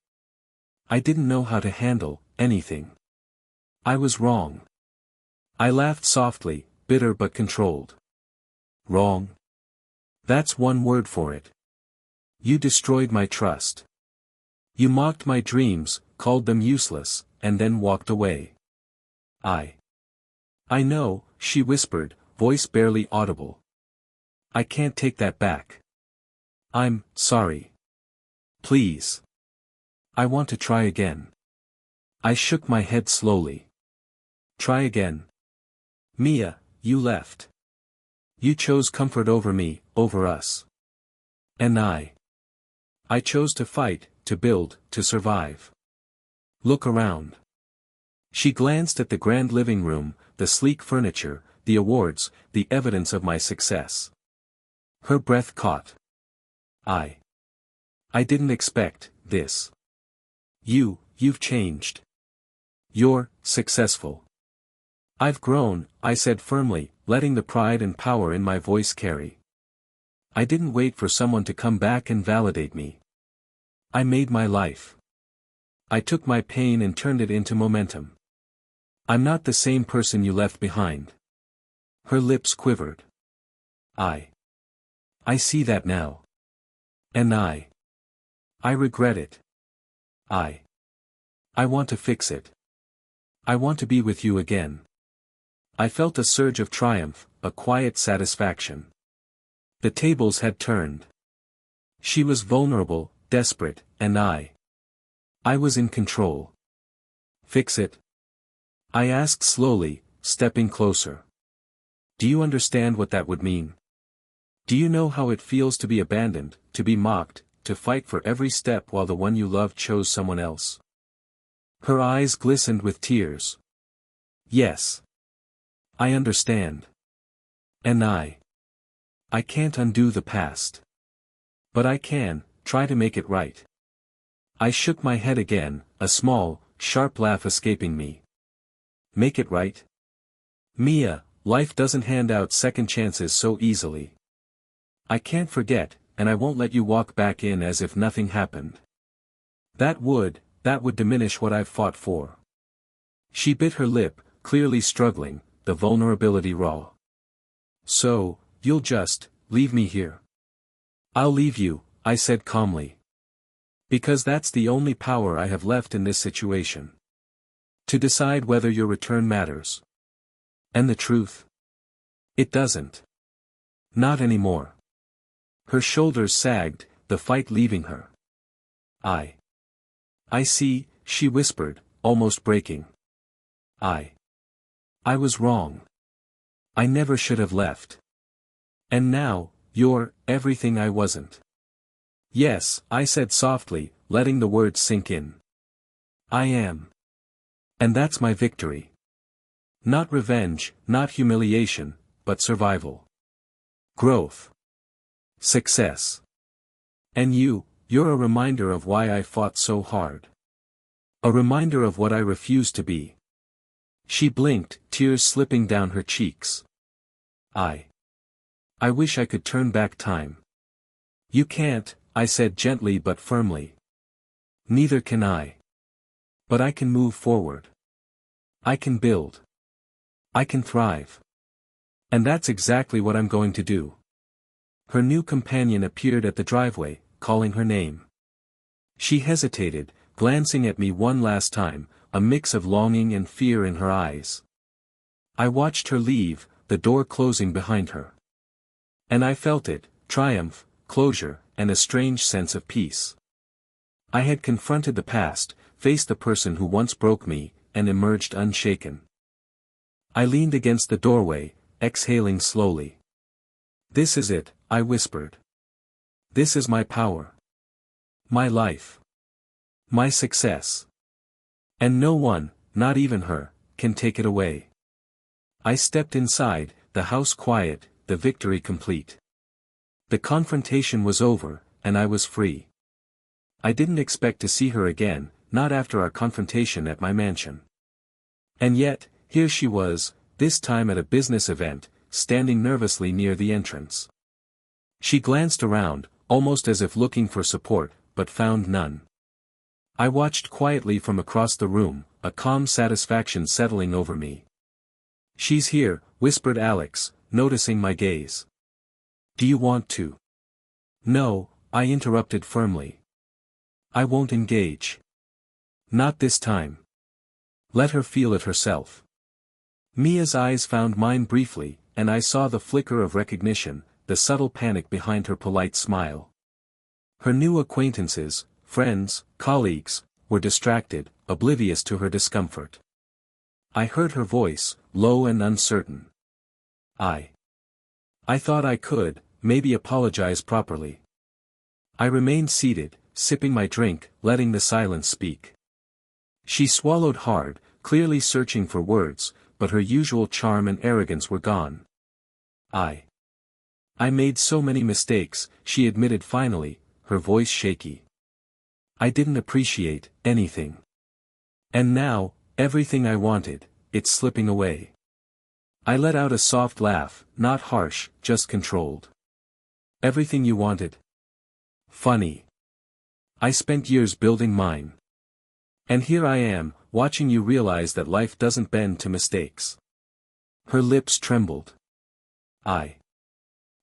I didn't know how to handle anything. I was wrong. I laughed softly, bitter but controlled. "Wrong? That's one word for it. You destroyed my trust. You mocked my dreams, called them useless, and then walked away." I know," she whispered, voice barely audible. "I can't take that back. I'm sorry. Please. I want to try again." I shook my head slowly. "Try again? Mia, you left. You chose comfort over me, over us. And I chose to fight, to build, to survive. Look around." She glanced at the grand living room, the sleek furniture, the awards, the evidence of my success. Her breath caught. I didn't expect this. You've changed. You're successful." "I've grown," I said firmly, letting the pride and power in my voice carry. "I didn't wait for someone to come back and validate me. I made my life. I took my pain and turned it into momentum. I'm not the same person you left behind." Her lips quivered. I see that now. And I regret it. I want to fix it. I want to be with you again." I felt a surge of triumph, a quiet satisfaction. The tables had turned. She was vulnerable, desperate, and I was in control. "Fix it?" I asked slowly, stepping closer. "Do you understand what that would mean? Do you know how it feels to be abandoned, to be mocked, to fight for every step while the one you loved chose someone else?" Her eyes glistened with tears. "Yes. I understand. And I can't undo the past. But I can, try to make it right. I shook my head again, a small, sharp laugh escaping me. Make it right? Mia, life doesn't hand out second chances so easily. I can't forget, and I won't let you walk back in as if nothing happened. That would diminish what I've fought for. She bit her lip, clearly struggling, the vulnerability raw. So, you'll just, leave me here. I'll leave you, I said calmly. Because that's the only power I have left in this situation. To decide whether your return matters. And the truth? It doesn't. Not anymore. Her shoulders sagged, the fight leaving her. I see, she whispered, almost breaking. I was wrong. I never should have left. And now, you're everything I wasn't. Yes, I said softly, letting the words sink in. I am. And that's my victory. Not revenge, not humiliation, but survival. Growth. Success. And you're a reminder of why I fought so hard. A reminder of what I refused to be. She blinked, tears slipping down her cheeks. I wish I could turn back time. You can't, I said gently but firmly. Neither can I. But I can move forward. I can build. I can thrive. And that's exactly what I'm going to do. Her new companion appeared at the driveway, calling her name. She hesitated, glancing at me one last time, a mix of longing and fear in her eyes. I watched her leave, the door closing behind her. And I felt it, triumph, closure, and a strange sense of peace. I had confronted the past, faced the person who once broke me, and emerged unshaken. I leaned against the doorway, exhaling slowly. This is it, I whispered. This is my power. My life. My success. And no one, not even her, can take it away. I stepped inside, the house quiet, the victory complete. The confrontation was over, and I was free. I didn't expect to see her again, not after our confrontation at my mansion. And yet, here she was, this time at a business event, standing nervously near the entrance. She glanced around, almost as if looking for support, but found none. I watched quietly from across the room, a calm satisfaction settling over me. She's here, whispered Alex, noticing my gaze. Do you want to? No, I interrupted firmly. I won't engage. Not this time. Let her feel it herself. Mia's eyes found mine briefly, and I saw the flicker of recognition, the subtle panic behind her polite smile. Her new acquaintances, friends, colleagues, were distracted, oblivious to her discomfort. I heard her voice, low and uncertain. I thought I could, maybe apologize properly. I remained seated, sipping my drink, letting the silence speak. She swallowed hard, clearly searching for words, but her usual charm and arrogance were gone. I made so many mistakes, she admitted finally, her voice shaky. I didn't appreciate anything. And now, everything I wanted, it's slipping away. I let out a soft laugh, not harsh, just controlled. Everything you wanted? Funny. I spent years building mine. And here I am, watching you realize that life doesn't bend to mistakes. Her lips trembled.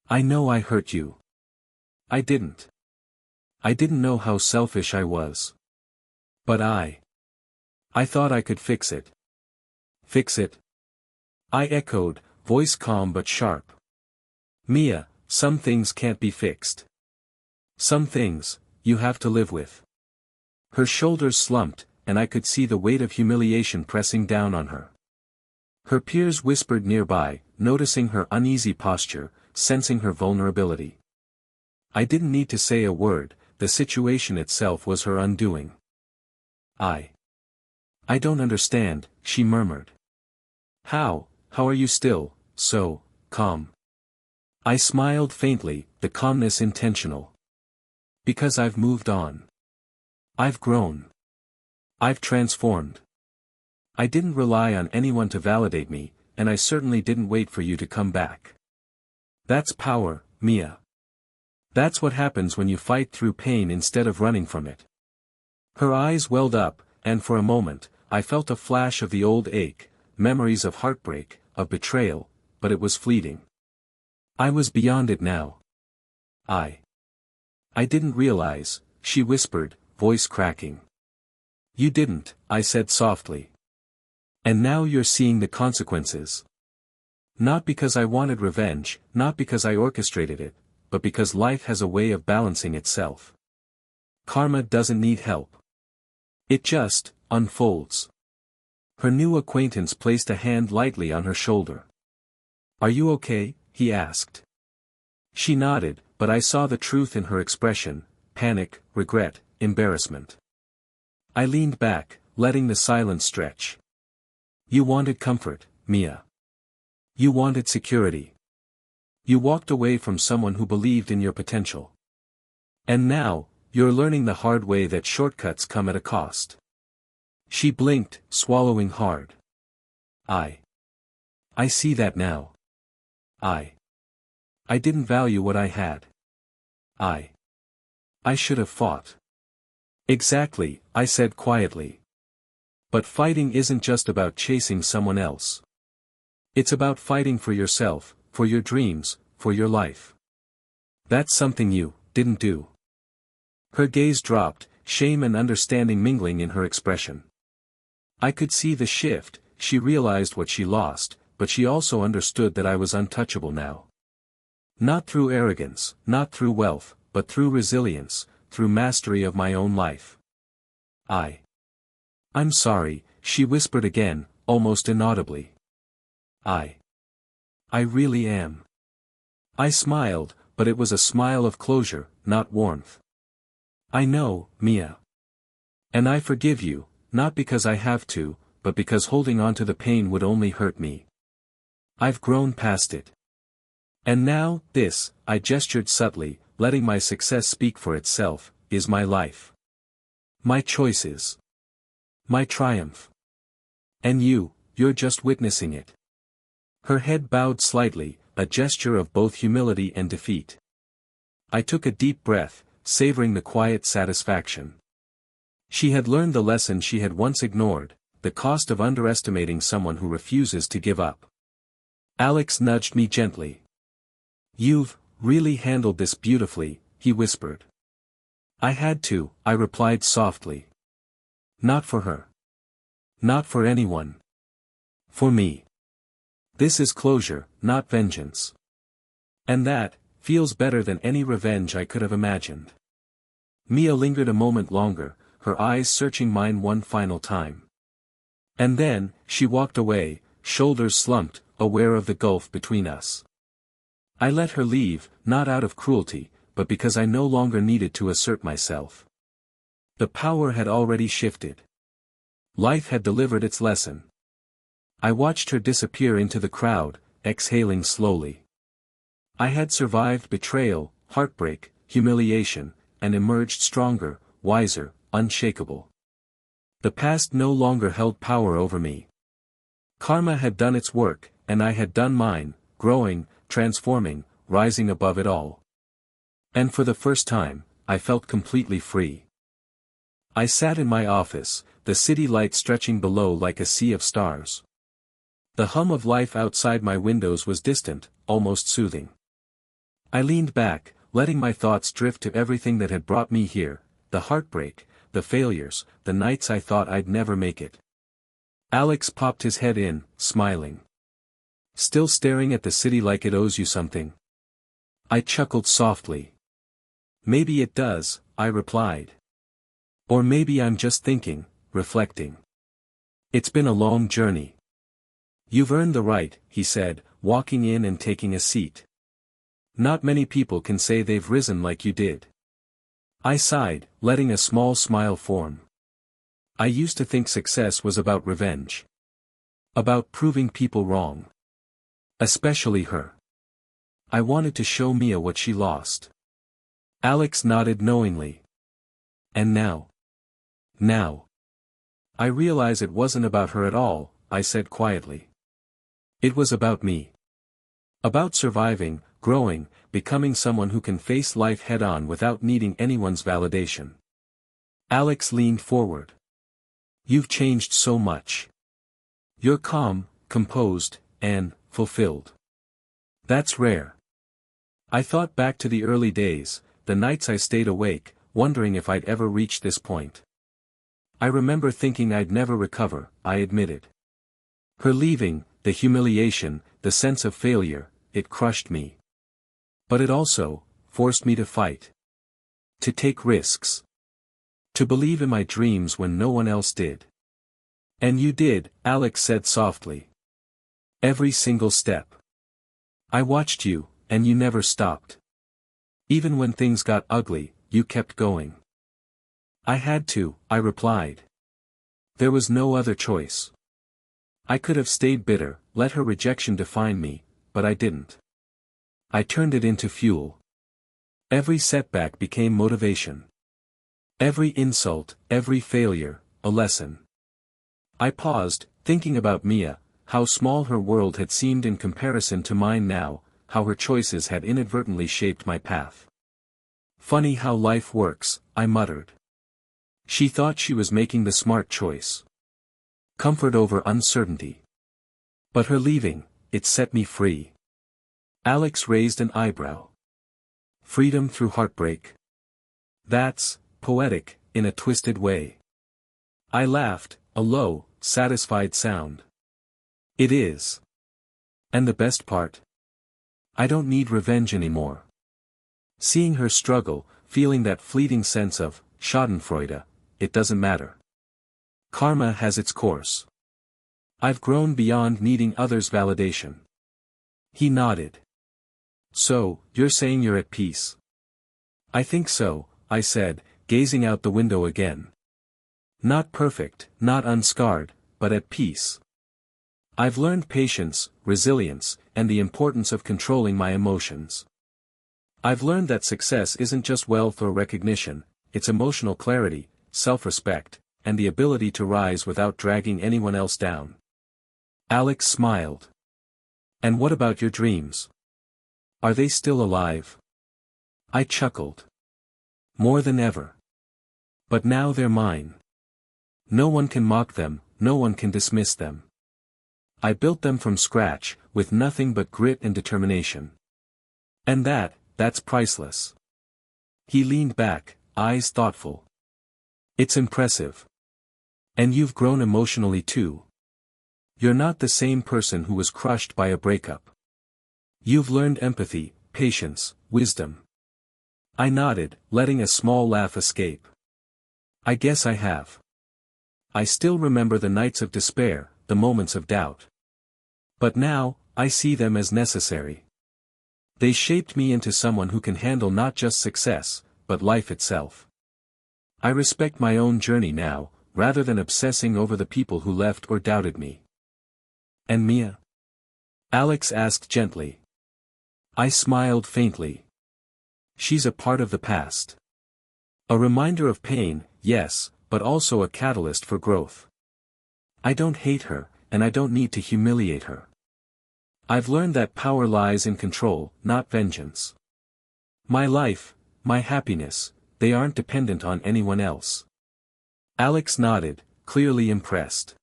I know I hurt you. I didn't. I didn't know how selfish I was. But I thought I could fix it. Fix it? I echoed, voice calm but sharp. Mia, some things can't be fixed. Some things, you have to live with. Her shoulders slumped, and I could see the weight of humiliation pressing down on her. Her peers whispered nearby, noticing her uneasy posture, sensing her vulnerability. I didn't need to say a word, the situation itself was her undoing. I don't understand, she murmured. How are you still, so calm? I smiled faintly, the calmness intentional. Because I've moved on. I've grown. I've transformed. I didn't rely on anyone to validate me, and I certainly didn't wait for you to come back. That's power, Mia. That's what happens when you fight through pain instead of running from it. Her eyes welled up, and for a moment, I felt a flash of the old ache, memories of heartbreak, of betrayal, but it was fleeting. I was beyond it now. I didn't realize, she whispered, voice cracking. You didn't, I said softly. And now you're seeing the consequences. Not because I wanted revenge, not because I orchestrated it, but because life has a way of balancing itself. Karma doesn't need help. It just unfolds. Her new acquaintance placed a hand lightly on her shoulder. Are you okay? He asked. She nodded, but I saw the truth in her expression, panic, regret, embarrassment. I leaned back, letting the silence stretch. You wanted comfort, Mia. You wanted security. You walked away from someone who believed in your potential. And now, you're learning the hard way that shortcuts come at a cost. She blinked, swallowing hard. I see that now. I didn't value what I had. I should have fought. Exactly, I said quietly. But fighting isn't just about chasing someone else. It's about fighting for yourself, for your dreams, for your life. That's something you didn't do. Her gaze dropped, shame and understanding mingling in her expression. I could see the shift. She realized what she lost, but she also understood that I was untouchable now. Not through arrogance, not through wealth, but through resilience, through mastery of my own life. I'm sorry, she whispered again, almost inaudibly. I really am. I smiled, but it was a smile of closure, not warmth. I know, Mia. And I forgive you, not because I have to, but because holding on to the pain would only hurt me. I've grown past it. And now, this, I gestured subtly, letting my success speak for itself, is my life. My choices. My triumph. And you're just witnessing it. Her head bowed slightly, a gesture of both humility and defeat. I took a deep breath, savoring the quiet satisfaction. She had learned the lesson she had once ignored, the cost of underestimating someone who refuses to give up. Alex nudged me gently. You've really handled this beautifully, he whispered. I had to, I replied softly. Not for her. Not for anyone. For me. This is closure, not vengeance. And that feels better than any revenge I could have imagined. Mia lingered a moment longer, her eyes searching mine one final time. And then, she walked away, shoulders slumped, aware of the gulf between us. I let her leave, not out of cruelty, but because I no longer needed to assert myself. The power had already shifted. Life had delivered its lesson. I watched her disappear into the crowd, exhaling slowly. I had survived betrayal, heartbreak, humiliation, and emerged stronger, wiser, unshakable. The past no longer held power over me. Karma had done its work, and I had done mine, growing, transforming, rising above it all. And for the first time, I felt completely free. I sat in my office, the city light stretching below like a sea of stars. The hum of life outside my windows was distant, almost soothing. I leaned back, letting my thoughts drift to everything that had brought me here, the heartbreak, the failures, the nights I thought I'd never make it. Alex popped his head in, smiling. Still staring at the city like it owes you something? I chuckled softly. Maybe it does, I replied. Or maybe I'm just thinking, reflecting. It's been a long journey. You've earned the right, he said, walking in and taking a seat. Not many people can say they've risen like you did. I sighed, letting a small smile form. I used to think success was about revenge. About proving people wrong. Especially her. I wanted to show Mia what she lost. Alex nodded knowingly. And now? Now. I realize it wasn't about her at all, I said quietly. It was about me. About surviving, growing, becoming someone who can face life head-on without needing anyone's validation. Alex leaned forward. You've changed so much. You're calm, composed, and fulfilled. That's rare. I thought back to the early days, the nights I stayed awake, wondering if I'd ever reach this point. I remember thinking I'd never recover, I admitted. Her leaving, the humiliation, the sense of failure, it crushed me. But it also forced me to fight. To take risks. To believe in my dreams when no one else did. And you did, Alex said softly. Every single step. I watched you, and you never stopped. Even when things got ugly, you kept going. I had to, I replied. There was no other choice. I could have stayed bitter, let her rejection define me, but I didn't. I turned it into fuel. Every setback became motivation. Every insult, every failure, a lesson. I paused, thinking about Mia, how small her world had seemed in comparison to mine now, how her choices had inadvertently shaped my path. Funny how life works, I muttered. She thought she was making the smart choice. Comfort over uncertainty. But her leaving, it set me free. Alex raised an eyebrow. Freedom through heartbreak. That's poetic, in a twisted way. I laughed, a low, satisfied sound. It is. And the best part? I don't need revenge anymore. Seeing her struggle, feeling that fleeting sense of schadenfreude, it doesn't matter. Karma has its course. I've grown beyond needing others' validation. He nodded. So, you're saying you're at peace? I think so, I said, gazing out the window again. Not perfect, not unscarred, but at peace. I've learned patience, resilience, and the importance of controlling my emotions. I've learned that success isn't just wealth or recognition, it's emotional clarity, self-respect, and the ability to rise without dragging anyone else down. Alex smiled. And what about your dreams? Are they still alive? I chuckled. More than ever. But now they're mine. No one can mock them, no one can dismiss them. I built them from scratch, with nothing but grit and determination. And that's priceless. He leaned back, eyes thoughtful. It's impressive. And you've grown emotionally too. You're not the same person who was crushed by a breakup. You've learned empathy, patience, wisdom. I nodded, letting a small laugh escape. I guess I have. I still remember the nights of despair, the moments of doubt. But now, I see them as necessary. They shaped me into someone who can handle not just success, but life itself. I respect my own journey now, rather than obsessing over the people who left or doubted me. And Mia? Alex asked gently. I smiled faintly. She's a part of the past. A reminder of pain, yes, but also a catalyst for growth. I don't hate her, and I don't need to humiliate her. I've learned that power lies in control, not vengeance. My life, my happiness, they aren't dependent on anyone else. Alex nodded, clearly impressed.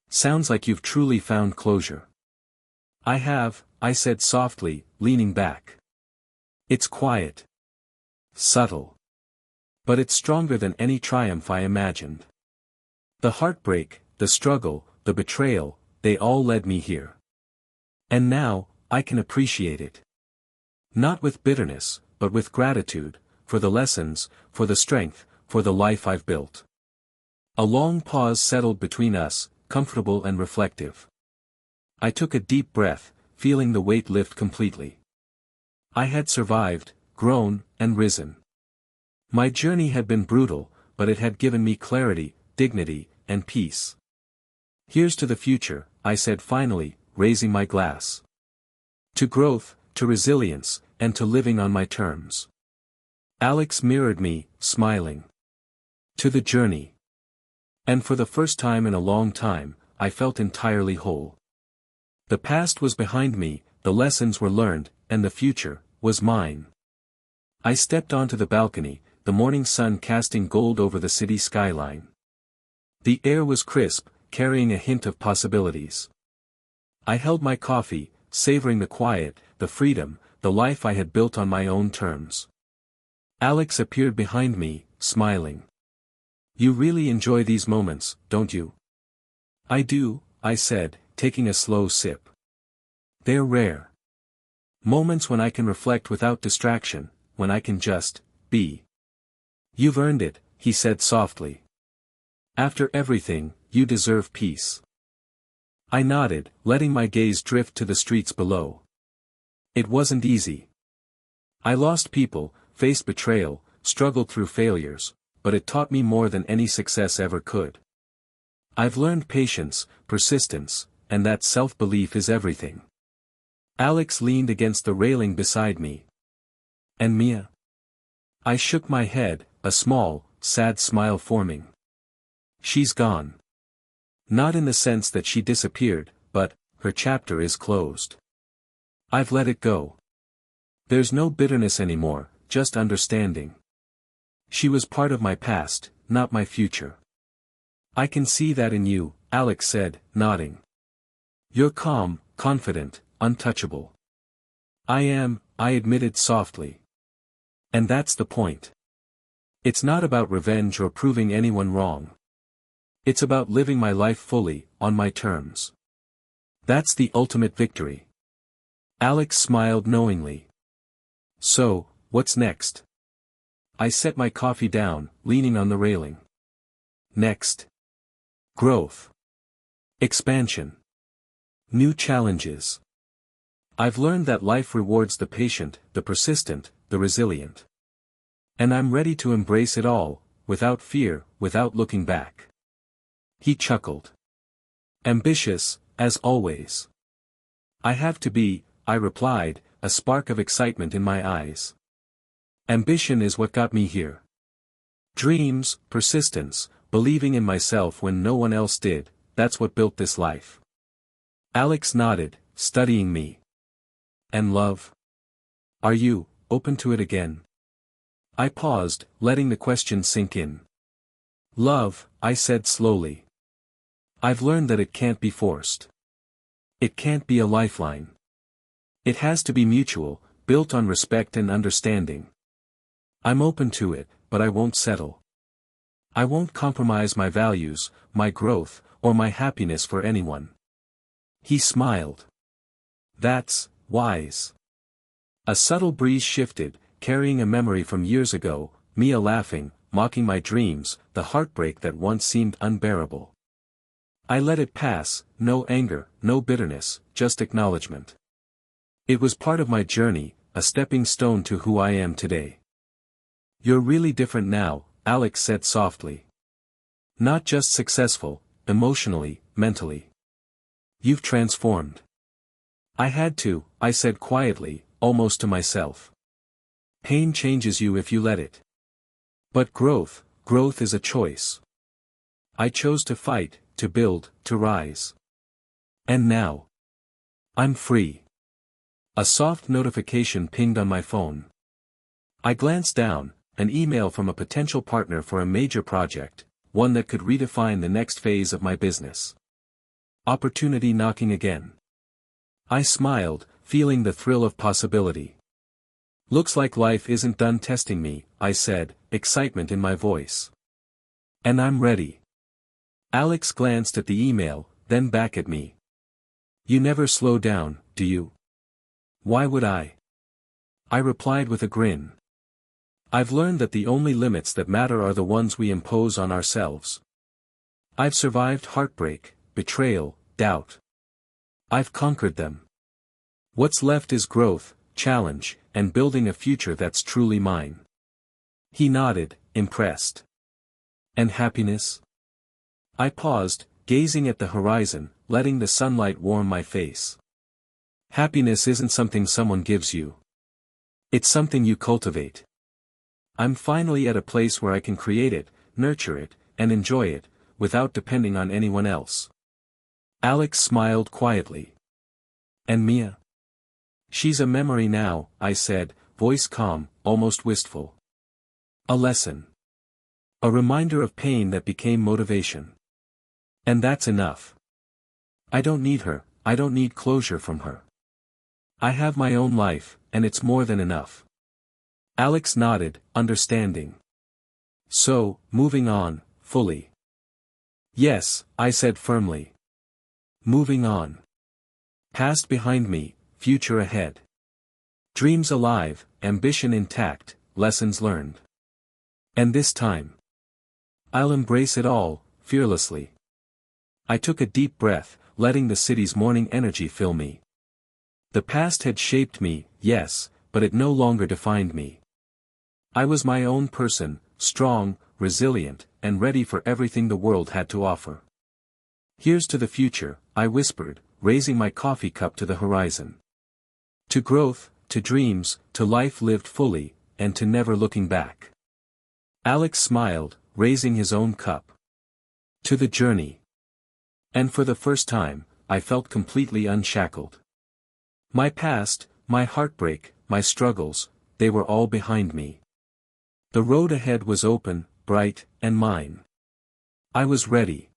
Sounds like you've truly found closure. I have, I said softly, leaning back. It's quiet. Subtle. But it's stronger than any triumph I imagined. The heartbreak, the struggle, the betrayal, they all led me here. And now, I can appreciate it. Not with bitterness, but with gratitude, for the lessons, for the strength, for the life I've built. A long pause settled between us, comfortable and reflective. I took a deep breath, feeling the weight lift completely. I had survived, grown, and risen. My journey had been brutal, but it had given me clarity, dignity, and peace. Here's to the future, I said finally, raising my glass. To growth, to resilience, and to living on my terms. Alex mirrored me, smiling. To the journey. And for the first time in a long time, I felt entirely whole. The past was behind me, the lessons were learned, and the future was mine. I stepped onto the balcony, the morning sun casting gold over the city skyline. The air was crisp, carrying a hint of possibilities. I held my coffee, savoring the quiet, the freedom, the life I had built on my own terms. Alex appeared behind me, smiling. You really enjoy these moments, don't you? I do, I said, taking a slow sip. They're rare. Moments when I can reflect without distraction, when I can just be. You've earned it, he said softly. After everything, you deserve peace. I nodded, letting my gaze drift to the streets below. It wasn't easy. I lost people, faced betrayal, struggled through failures, but it taught me more than any success ever could. I've learned patience, persistence, and that self-belief is everything. Alex leaned against the railing beside me. And Mia? I shook my head, a small, sad smile forming. She's gone. Not in the sense that she disappeared, but, her chapter is closed. I've let it go. There's no bitterness anymore, just understanding. She was part of my past, not my future. I can see that in you, Alex said, nodding. You're calm, confident, untouchable. I am, I admitted softly. And that's the point. It's not about revenge or proving anyone wrong. It's about living my life fully, on my terms. That's the ultimate victory. Alex smiled knowingly. So, what's next? I set my coffee down, leaning on the railing. Next. Growth. Expansion. New challenges. I've learned that life rewards the patient, the persistent, the resilient. And I'm ready to embrace it all, without fear, without looking back. He chuckled. Ambitious, as always. I have to be, I replied, a spark of excitement in my eyes. Ambition is what got me here. Dreams, persistence, believing in myself when no one else did, that's what built this life. Alex nodded, studying me. And love? Are you open to it again? I paused, letting the question sink in. Love, I said slowly. I've learned that it can't be forced. It can't be a lifeline. It has to be mutual, built on respect and understanding. I'm open to it, but I won't settle. I won't compromise my values, my growth, or my happiness for anyone. He smiled. That's wise. A subtle breeze shifted, carrying a memory from years ago, Mia laughing, mocking my dreams, the heartbreak that once seemed unbearable. I let it pass, no anger, no bitterness, just acknowledgement. It was part of my journey, a stepping stone to who I am today. You're really different now, Alex said softly. Not just successful, emotionally, mentally. You've transformed. I had to, I said quietly, almost to myself. Pain changes you if you let it. But growth is a choice. I chose to fight, to build, to rise. And now. I'm free. A soft notification pinged on my phone. I glanced down, an email from a potential partner for a major project, one that could redefine the next phase of my business. Opportunity knocking again. I smiled, feeling the thrill of possibility. Looks like life isn't done testing me, I said, excitement in my voice. And I'm ready. Alex glanced at the email, then back at me. You never slow down, do you? Why would I? I replied with a grin. I've learned that the only limits that matter are the ones we impose on ourselves. I've survived heartbreak, betrayal, doubt. I've conquered them. What's left is growth, challenge, and building a future that's truly mine. He nodded, impressed. And happiness? I paused, gazing at the horizon, letting the sunlight warm my face. Happiness isn't something someone gives you. It's something you cultivate. I'm finally at a place where I can create it, nurture it, and enjoy it, without depending on anyone else. Alex smiled quietly. And Mia? She's a memory now, I said, voice calm, almost wistful. A lesson. A reminder of pain that became motivation. And that's enough. I don't need her, I don't need closure from her. I have my own life, and it's more than enough. Alex nodded, understanding. So, moving on, fully. Yes, I said firmly. Moving on. Past behind me, future ahead. Dreams alive, ambition intact, lessons learned. And this time, I'll embrace it all, fearlessly. I took a deep breath, letting the city's morning energy fill me. The past had shaped me, yes, but it no longer defined me. I was my own person, strong, resilient, and ready for everything the world had to offer. Here's to the future, I whispered, raising my coffee cup to the horizon. To growth, to dreams, to life lived fully, and to never looking back. Alex smiled, raising his own cup. To the journey. And for the first time, I felt completely unshackled. My past, my heartbreak, my struggles, they were all behind me. The road ahead was open, bright, and mine. I was ready.